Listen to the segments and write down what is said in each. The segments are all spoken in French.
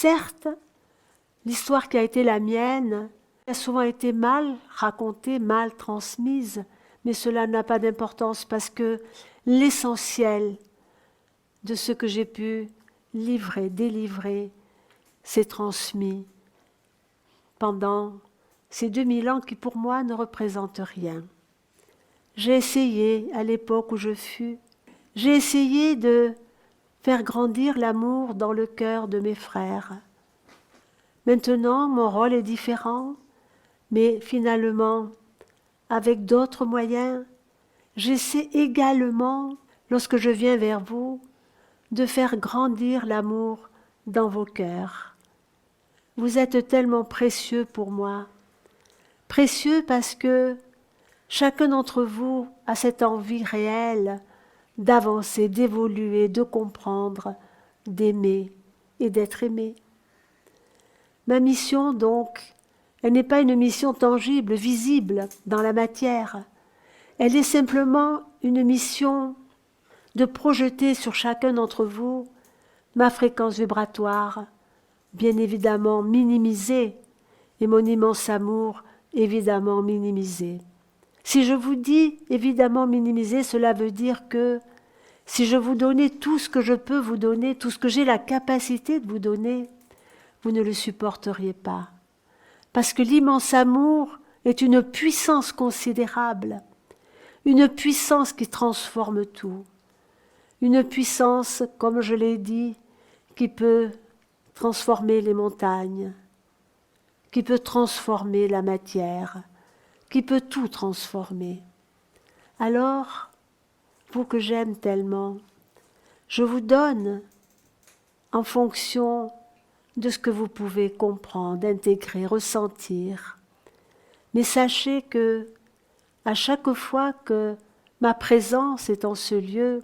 Certes, l'histoire qui a été la mienne a souvent été mal racontée, mal transmise, mais cela n'a pas d'importance parce que l'essentiel de ce que j'ai pu livrer, délivrer, s'est transmis pendant ces 2000 ans qui pour moi ne représentent rien. J'ai essayé, à l'époque où je fus, j'ai essayé de faire grandir l'amour dans le cœur de mes frères. Maintenant, mon rôle est différent, mais finalement, avec d'autres moyens, j'essaie également, lorsque je viens vers vous, de faire grandir l'amour dans vos cœurs. Vous êtes tellement précieux pour moi. Précieux parce que chacun d'entre vous a cette envie réelle d'avancer, d'évoluer, de comprendre, d'aimer et d'être aimé. Ma mission, donc, elle n'est pas une mission tangible, visible dans la matière. Elle est simplement une mission de projeter sur chacun d'entre vous ma fréquence vibratoire, bien évidemment minimisée, et mon immense amour évidemment minimisé. Si je vous dis évidemment minimisé, cela veut dire que si je vous donnais tout ce que je peux vous donner, tout ce que j'ai la capacité de vous donner, vous ne le supporteriez pas. Parce que l'immense amour est une puissance considérable, une puissance qui transforme tout, une puissance, comme je l'ai dit, qui peut transformer les montagnes, qui peut transformer la matière, qui peut tout transformer. Alors, vous que j'aime tellement, je vous donne en fonction de ce que vous pouvez comprendre, intégrer, ressentir. Mais sachez que, à chaque fois que ma présence est en ce lieu,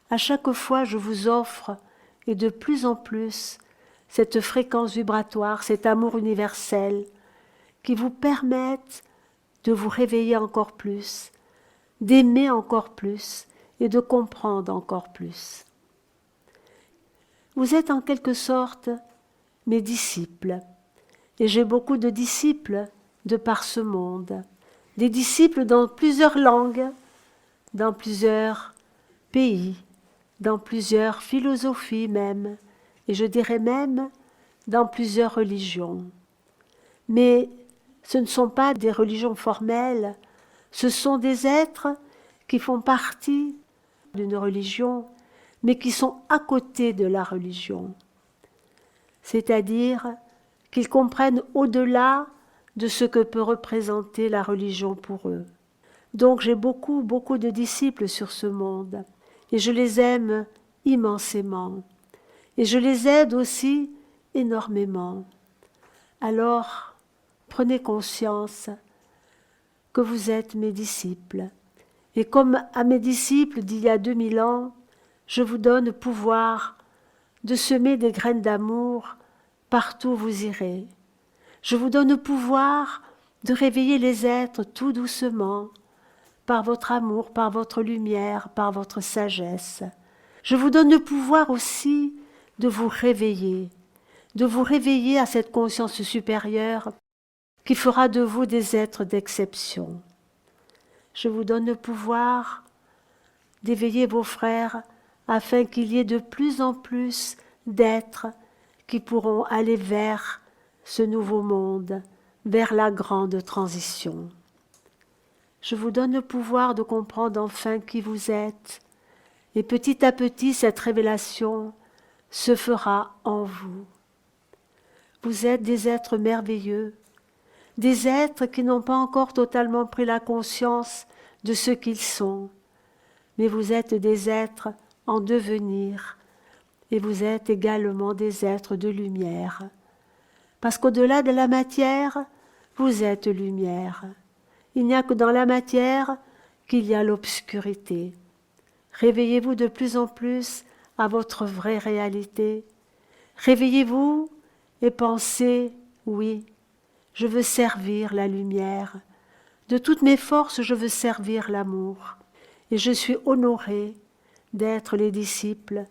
à chaque fois je vous offre, et de plus en plus, cette fréquence vibratoire, cet amour universel, qui vous permettent de vous réveiller encore plus, d'aimer encore plus et de comprendre encore plus. Vous êtes en quelque sorte mes disciples, et j'ai beaucoup de disciples de par ce monde, des disciples dans plusieurs langues, dans plusieurs pays, dans plusieurs philosophies même, et je dirais même dans plusieurs religions. Mais ce ne sont pas des religions formelles, ce sont des êtres qui font partie d'une religion, mais qui sont à côté de la religion. C'est-à-dire qu'ils comprennent au-delà de ce que peut représenter la religion pour eux. Donc j'ai beaucoup de disciples sur ce monde, et je les aime immensément, et je les aide aussi énormément. Alors, prenez conscience que vous êtes mes disciples. Et comme à mes disciples d'il y a 2000 ans, je vous donne pouvoir de semer des graines d'amour partout où vous irez. Je vous donne pouvoir de réveiller les êtres tout doucement, par votre amour, par votre lumière, par votre sagesse. Je vous donne le pouvoir aussi de vous réveiller à cette conscience supérieure qui fera de vous des êtres d'exception. Je vous donne le pouvoir d'éveiller vos frères afin qu'il y ait de plus en plus d'êtres qui pourront aller vers ce nouveau monde, vers la grande transition. Je vous donne le pouvoir de comprendre enfin qui vous êtes, et petit à petit cette révélation se fera en vous. Vous êtes des êtres merveilleux, des êtres qui n'ont pas encore totalement pris la conscience de ce qu'ils sont, mais vous êtes des êtres en devenir, et vous êtes également des êtres de lumière, parce qu'au-delà de la matière, vous êtes lumière. Il n'y a que dans la matière qu'il y a l'obscurité. Réveillez-vous de plus en plus à votre vraie réalité. Réveillez-vous et pensez, oui, je veux servir la lumière. De toutes mes forces, je veux servir l'amour. Et je suis honorée d'être les disciples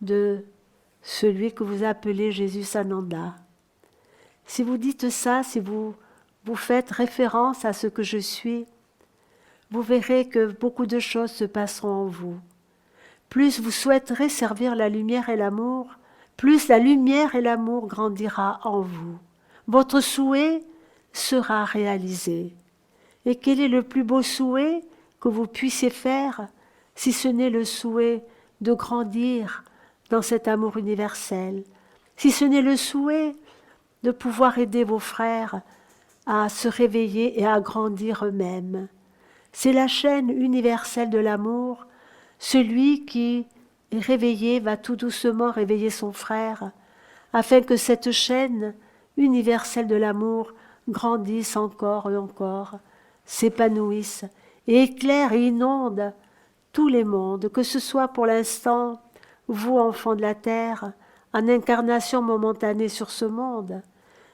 de celui que vous appelez Jésus Sananda. Si vous dites ça, si vous faites référence à ce que je suis, vous verrez que beaucoup de choses se passeront en vous. Plus vous souhaiterez servir la lumière et l'amour, plus la lumière et l'amour grandira en vous. Votre souhait sera réalisé. Et quel est le plus beau souhait que vous puissiez faire, si ce n'est le souhait de grandir dans cet amour universel, si ce n'est le souhait de pouvoir aider vos frères à se réveiller et à grandir eux-mêmes. C'est la chaîne universelle de l'amour. Celui qui est réveillé va tout doucement réveiller son frère, afin que cette chaîne universelle de l'amour grandisse encore et encore, s'épanouisse et éclaire et inonde tous les mondes, que ce soit pour l'instant, vous, enfants de la terre, en incarnation momentanée sur ce monde,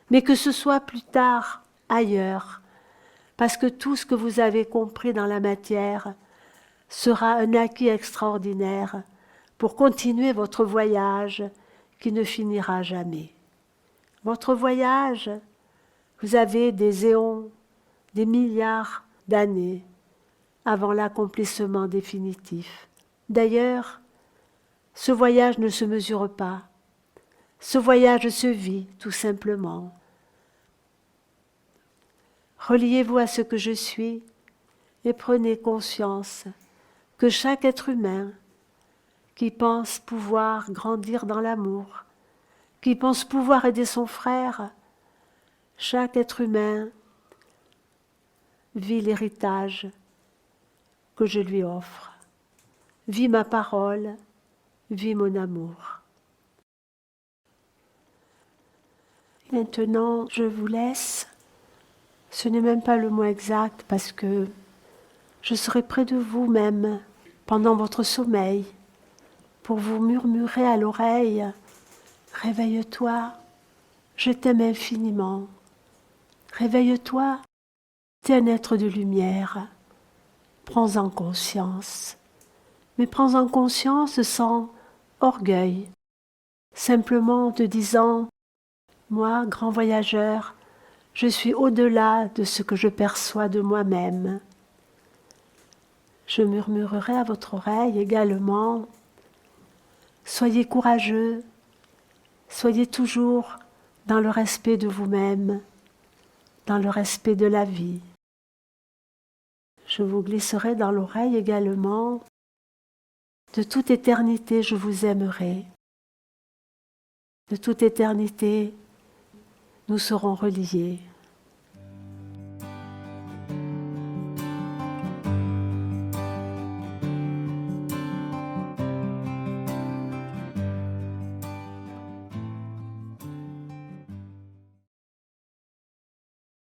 mais que ce soit plus tard, ailleurs, parce que tout ce que vous avez compris dans la matière sera un acquis extraordinaire pour continuer votre voyage qui ne finira jamais. Votre voyage, vous avez des éons, des milliards d'années avant l'accomplissement définitif. D'ailleurs, ce voyage ne se mesure pas. Ce voyage se vit tout simplement. Reliez-vous à ce que je suis et prenez conscience que chaque être humain qui pense pouvoir grandir dans l'amour, qui pense pouvoir aider son frère, chaque être humain vit l'héritage que je lui offre, vit ma parole, vit mon amour. Maintenant, je vous laisse. Ce n'est même pas le mot exact parce que je serai près de vous même pendant votre sommeil pour vous murmurer à l'oreille « Réveille-toi, je t'aime infiniment. Réveille-toi, tu es un être de lumière. Prends-en conscience. Mais prends-en conscience sans orgueil, simplement en te disant « Moi, grand voyageur, je suis au-delà de ce que je perçois de moi-même. » Je murmurerai à votre oreille également « Soyez courageux, soyez toujours dans le respect de vous-même, dans le respect de la vie. » Je vous glisserai dans l'oreille également « De toute éternité, je vous aimerai. De toute éternité, nous serons reliés. »